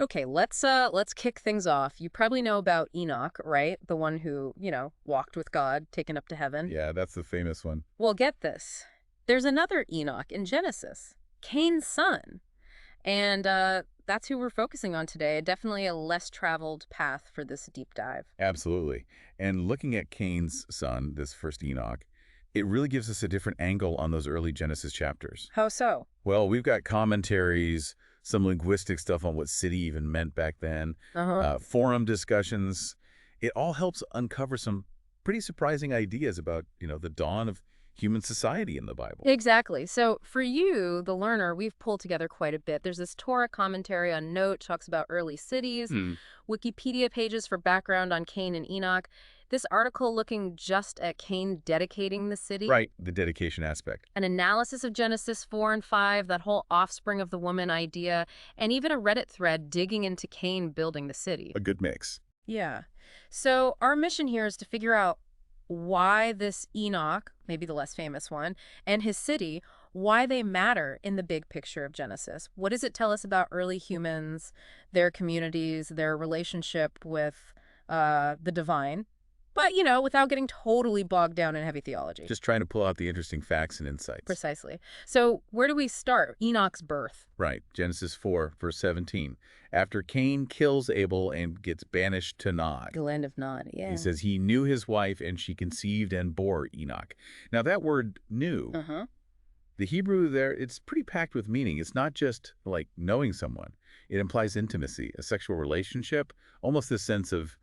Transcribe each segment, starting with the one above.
Okay, let's kick things off. You probably know about Enoch, right? The one who, walked with God, taken up to heaven. Yeah, that's the famous one. Well, get this. There's another Enoch in Genesis, Cain's son. And that's who we're focusing on today. Definitely a less traveled path for this deep dive. Absolutely. And looking at Cain's son, this first Enoch, it really gives us a different angle on those early Genesis chapters. How so? Well, we've got commentaries, some linguistic stuff on what city even meant back then, Uh-huh. forum discussions. It all helps uncover some pretty surprising ideas about, the dawn of human society in the Bible. Exactly. So for you, the learner, we've pulled together quite a bit. There's this Torah commentary on Note, talks about early cities, Hmm. Wikipedia pages for background on Cain and Enoch. This article looking just at Cain dedicating the city, Right, the dedication aspect. an analysis of Genesis 4 and 5, that whole offspring of the woman idea, and even a Reddit thread digging into Cain building the city. A good mix. Yeah. So our mission here is to figure out why this Enoch, maybe the less famous one, and his city, why they matter in the big picture of Genesis. What does it tell us about early humans, their communities, their relationship with the divine? But, without getting totally bogged down in heavy theology. Just trying to pull out the interesting facts and insights. Precisely. So where do we start? Enoch's birth. Right, Genesis 4, verse 17. After Cain kills Abel and gets banished to Nod, The land of Nod, he yeah. says he knew his wife and she conceived and bore Enoch. Now that word knew, Uh-huh. the Hebrew there, it's pretty packed with meaning. It's not just like knowing someone. It implies intimacy, a sexual relationship, almost this sense of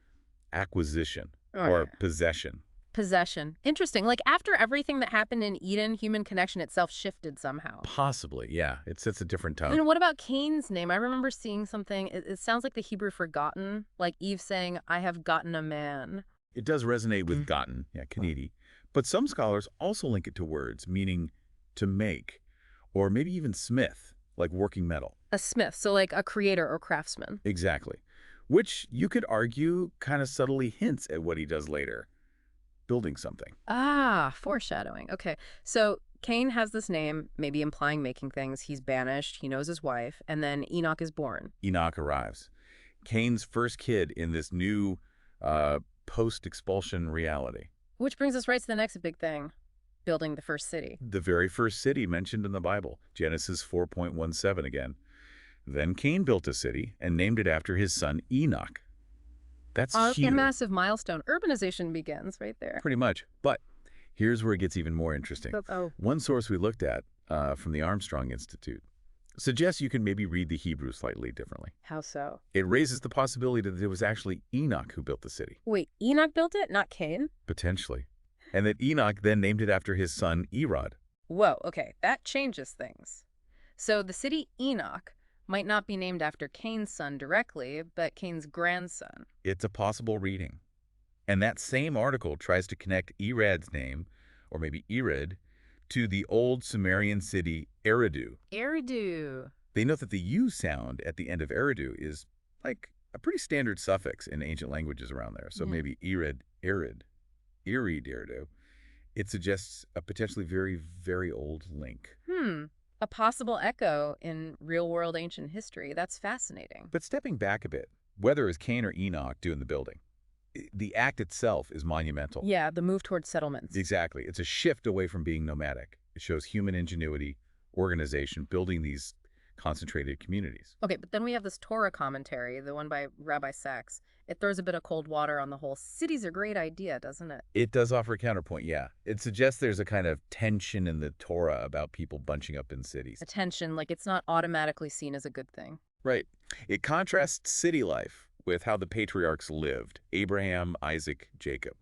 acquisition Oh, or yeah. possession. Possession. Interesting. Like after everything that happened in Eden, human connection itself shifted somehow. Possibly, yeah. It sets a different tone. And what about Cain's name? I remember seeing something. It sounds like the Hebrew for gotten, like Eve saying, I have gotten a man. It does resonate with gotten, yeah, Kanedi. But some scholars also link it to words meaning to make, or maybe even smith, like working metal. A smith, so like a creator or craftsman. Exactly. Which you could argue kind of subtly hints at what he does later, building something. Ah, foreshadowing. Okay. So Cain has this name, maybe implying making things. He's banished. He knows his wife. And then Enoch is born. Enoch arrives. Cain's first kid in this new post-expulsion reality. Which brings us right to the next big thing, building the first city. The very first city mentioned in the Bible, Genesis 4.17 again. Then Cain built a city and named it after his son Enoch. That's A huge, massive milestone. Urbanization begins right there. pretty much. But here's where it gets even more interesting. Oh, One source we looked at from the Armstrong Institute suggests you can maybe read the Hebrew slightly differently. how so? It raises the possibility that it was actually Enoch who built the city, Wait, Enoch built it, not Cain? potentially, and that Enoch then named it after his son Erod. Whoa, okay, that changes things. So the city Enoch might not be named after Cain's son directly, but Cain's grandson. It's a possible reading. And that same article tries to connect Erad's name, or maybe Erid, to the old Sumerian city Eridu. Eridu. They note that the U sound at the end of Eridu is like a pretty standard suffix in ancient languages around there. So Mhm. maybe Erid, Erid, Erid, Eridu. It suggests a potentially very, very old link. A possible echo in real-world ancient history. That's fascinating. But stepping back a bit, whether it's Cain or Enoch doing the building, the act itself is monumental. Yeah, the move towards settlements. Exactly. It's a shift away from being nomadic. It shows human ingenuity, organization, building these concentrated communities. Okay, but then we have this Torah commentary, the one by Rabbi Sachs. It throws a bit of cold water on the whole city's a great idea, doesn't it? It does offer a counterpoint, yeah. It suggests there's a kind of tension in the Torah about people bunching up in cities. Attention, like it's not automatically seen as a good thing. Right. It contrasts city life with how the patriarchs lived, Abraham, Isaac, Jacob.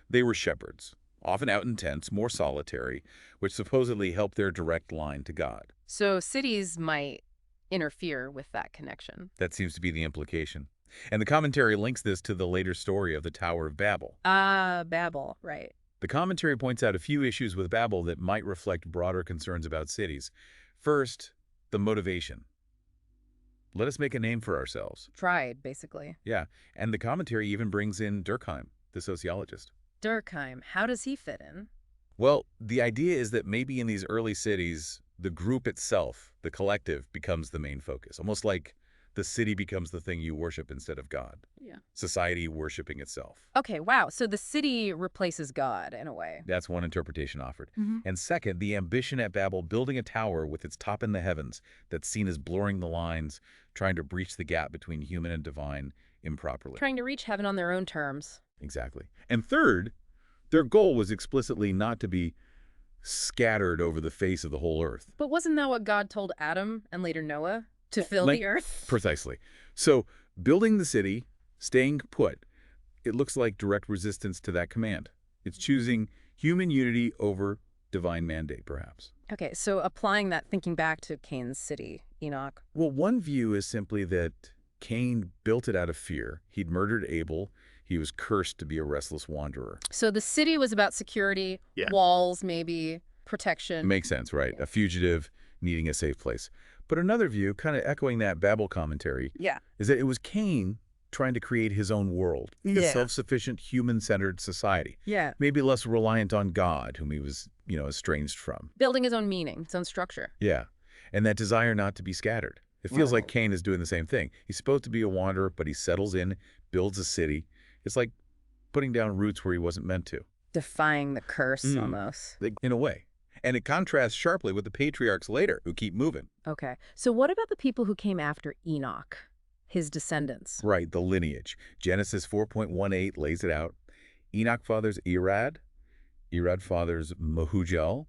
They were shepherds, often out in tents, more solitary, which supposedly helped their direct line to God. So cities might interfere with that connection. That seems to be the implication. And the commentary links this to the later story of the Tower of Babel. Ah, Babel, right. The commentary points out a few issues with Babel that might reflect broader concerns about cities. First, the motivation. Let us make a name for ourselves. Pride, basically. Yeah, and the commentary even brings in Durkheim, the sociologist. Durkheim, how does he fit in? Well, the idea is that maybe in these early cities, the group itself, the collective, becomes the main focus, almost like the city becomes the thing you worship instead of God. Yeah. Society worshiping itself. Okay, wow. So the city replaces God in a way. That's one interpretation offered. Hmm. And second, the ambition at Babel building a tower with its top in the heavens that's seen as blurring the lines, trying to breach the gap between human and divine improperly. Trying to reach heaven on their own terms. Exactly. And third, their goal was explicitly not to be scattered over the face of the whole earth. But wasn't that what God told Adam and later Noah? To fill Like, the earth? precisely. So, building the city, staying put, it looks like direct resistance to that command. It's choosing human unity over divine mandate, perhaps. Okay, so applying that thinking back to Cain's city, Enoch. Well, one view is simply that Cain built it out of fear. He'd murdered Abel. He was cursed to be a restless wanderer. So the city was about security, Yeah. walls maybe, protection. Makes sense, right? A fugitive needing a safe place. But another view, kind of echoing that Babel commentary, Yeah. is that it was Cain trying to create his own world, a Yeah. self-sufficient, human-centered society. Yeah. Maybe less reliant on God, whom he was, estranged from. Building his own meaning, his own structure. Yeah. And that desire not to be scattered. It feels like Cain is doing the same thing. He's supposed to be a wanderer, but he settles in, builds a city. It's like putting down roots where he wasn't meant to. Defying the curse almost. In a way. And it contrasts sharply with the patriarchs later, who keep moving. Okay. So what about the people who came after Enoch, his descendants? Right, the lineage. Genesis 4.18 lays it out. Enoch fathers Irad. Irad fathers Mehujael,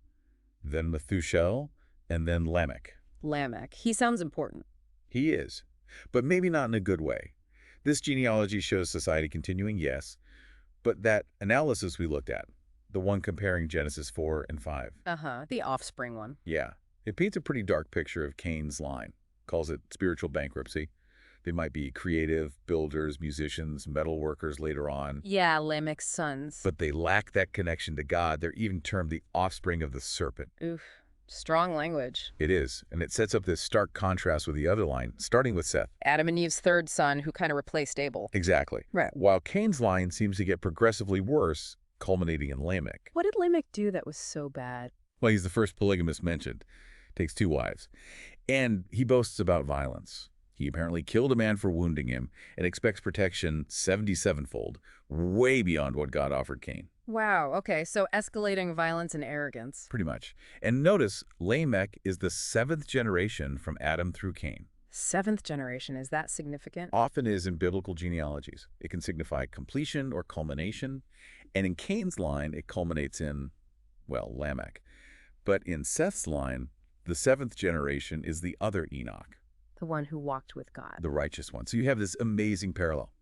then Methuselah, and then Lamech. Lamech. He sounds important. He is, but maybe not in a good way. This genealogy shows society continuing, yes, but that analysis we looked at, the one comparing Genesis 4 and 5, Uh-huh. The offspring one. yeah, it paints a pretty dark picture of Cain's line, calls it spiritual bankruptcy. They might be creative, builders, musicians, metal workers later on, Yeah, Lamech's sons. but they lack that connection to God. They're even termed the offspring of the serpent. Oof. Strong language. It is, and it sets up this stark contrast with the other line, starting with Seth. Adam and Eve's third son who kind of replaced Abel. Exactly. Right. While Cain's line seems to get progressively worse, culminating in Lamech. What did Lamech do that was so bad? Well, he's the first polygamist mentioned. Takes 2 wives. And he boasts about violence. He apparently killed a man for wounding him and expects protection 77-fold, way beyond what God offered Cain. Wow, okay, so escalating violence and arrogance. Pretty much. And notice, Lamech is the 7th generation from Adam through Cain. 7th generation, is that significant? Often is in biblical genealogies. It can signify completion or culmination. And in Cain's line, it culminates in, well, Lamech. But in Seth's line, the 7th generation is the other Enoch, The one who walked with God. the righteous one. So you have this amazing parallel.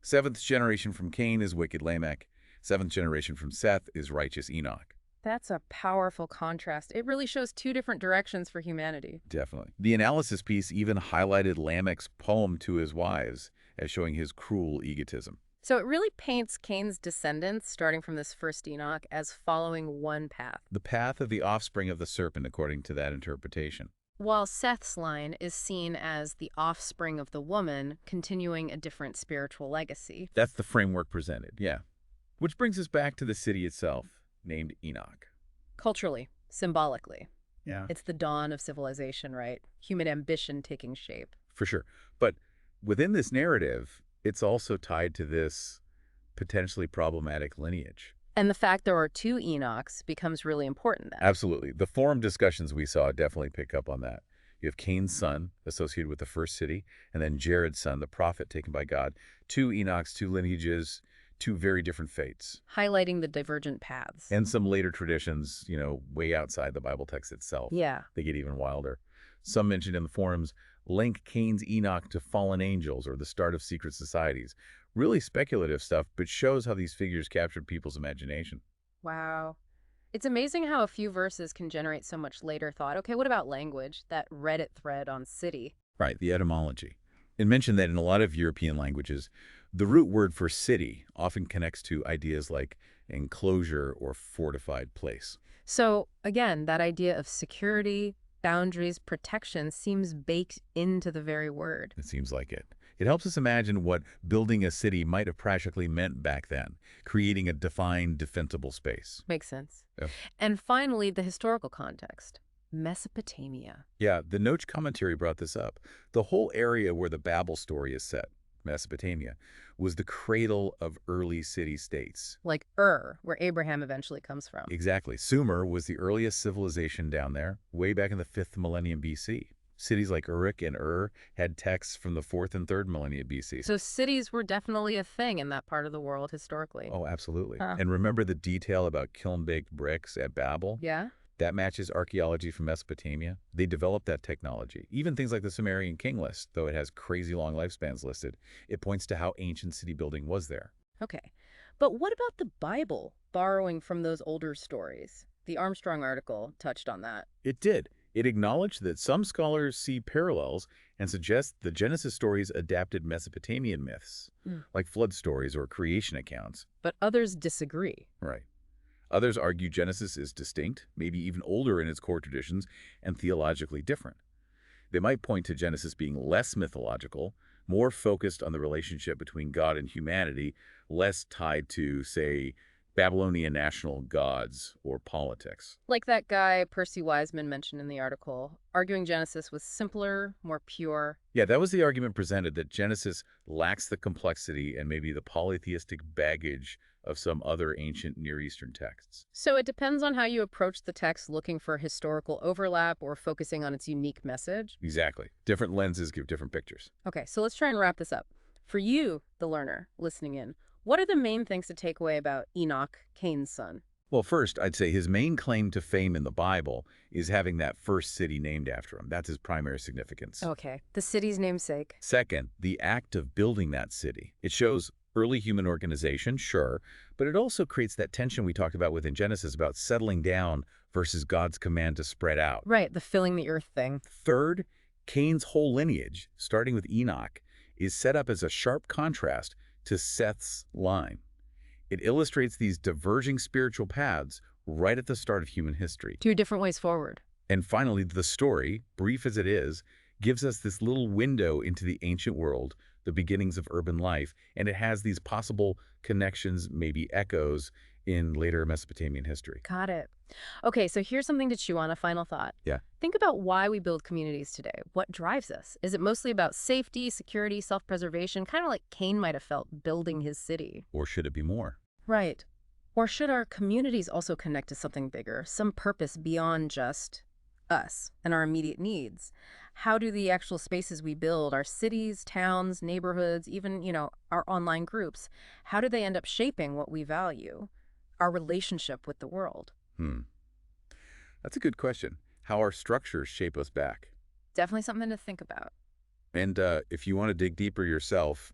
7th generation from Cain is wicked Lamech. 7th generation from Seth is righteous Enoch. That's a powerful contrast. It really shows 2 different directions for humanity. Definitely. The analysis piece even highlighted Lamech's poem to his wives as showing his cruel egotism. So it really paints Cain's descendants, starting from this first Enoch, as following one path, The path of the offspring of the serpent, according to that interpretation. while Seth's line is seen as the offspring of the woman, continuing a different spiritual legacy. That's the framework presented, yeah. Which brings us back to the city itself, named Enoch. Culturally, symbolically, Yeah. it's the dawn of civilization, right? Human ambition taking shape. For sure. But within this narrative, it's also tied to this potentially problematic lineage. And the fact there are 2 Enochs becomes really important then. Absolutely. The forum discussions we saw definitely pick up on that. You have Cain's son, associated with the first city, and then Jared's son, the prophet taken by God. 2 Enochs, 2 lineages, 2 very different fates. Highlighting the divergent paths. And some later traditions, way outside the Bible text itself. Yeah. They get even wilder. Some mentioned in the forums link Cain's Enoch to fallen angels or the start of secret societies. Really speculative stuff, but shows how these figures captured people's imagination. Wow. It's amazing how a few verses can generate so much later thought. Okay, what about language? That Reddit thread on city. Right, the etymology. It mentioned that in a lot of European languages, the root word for city often connects to ideas like enclosure or fortified place. So, again, that idea of security, boundaries, protection seems baked into the very word. It seems like it. It helps us imagine what building a city might have practically meant back then, creating a defined, defensible space. Makes sense. Yeah. And finally, the historical context. Mesopotamia. Yeah, the Noach commentary brought this up. The whole area where the Babel story is set, Mesopotamia, was the cradle of early city-states. Like Ur, where Abraham eventually comes from. Exactly. Sumer was the earliest civilization down there, way back in the 5th millennium BC. Cities like Uruk and Ur had texts from the 4th and 3rd millennia BC. So cities were definitely a thing in that part of the world historically. Oh, absolutely. Huh. And remember the detail about kiln-baked bricks at Babel? Yeah? That matches archaeology from Mesopotamia. They developed that technology. Even things like the Sumerian king list, though it has crazy long lifespans listed, it points to how ancient city building was there. Okay. But what about the Bible, borrowing from those older stories? The Armstrong article touched on that. It did. It acknowledged that some scholars see parallels and suggest the Genesis stories adapted Mesopotamian myths, Mm. like flood stories or creation accounts. But others disagree. Right. Others argue Genesis is distinct, maybe even older in its core traditions, and theologically different. They might point to Genesis being less mythological, more focused on the relationship between God and humanity, less tied to, say, Babylonian national gods or politics. Like that guy Percy Wiseman mentioned in the article, arguing Genesis was simpler, more pure. Yeah, that was the argument presented, that Genesis lacks the complexity and maybe the polytheistic baggage of some other ancient Near Eastern texts. So it depends on how you approach the text, looking for historical overlap or focusing on its unique message. Exactly. Different lenses give different pictures. Okay, so let's try and wrap this up. For you, the learner, listening in, what are the main things to take away about Enoch, Cain's son? Well, first, I'd say his main claim to fame in the Bible is having that first city named after him. That's his primary significance. Okay, the city's namesake. Second, the act of building that city. It shows early human organization, sure, but it also creates that tension we talked about within Genesis about settling down versus God's command to spread out. Right, the filling the earth thing. Third, Cain's whole lineage, starting with Enoch, is set up as a sharp contrast to Seth's line. It illustrates these diverging spiritual paths right at the start of human history. Two different ways forward. And finally, the story, brief as it is, gives us this little window into the ancient world, the beginnings of urban life, and it has these possible connections, maybe echoes, in later Mesopotamian history. Got it. Okay, so here's something to chew on, a final thought. Yeah. Think about why we build communities today. What drives us? Is it mostly about safety, security, self-preservation, kind of like Cain might have felt building his city? Or should it be more? Right. Or should our communities also connect to something bigger, some purpose beyond just us and our immediate needs? How do the actual spaces we build, our cities, towns, neighborhoods, even, our online groups, how do they end up shaping what we value, our relationship with the world? That's a good question. How our structures shape us back. Definitely something to think about. And if you want to dig deeper yourself,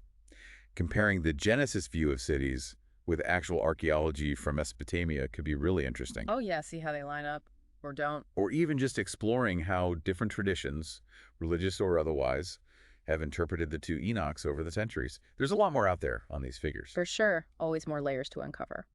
comparing the Genesis view of cities with actual archaeology from Mesopotamia could be really interesting. Oh, yeah, see how they line up or don't. Or even just exploring how different traditions, religious or otherwise, have interpreted the two Enochs over the centuries. There's a lot more out there on these figures. For sure, always more layers to uncover.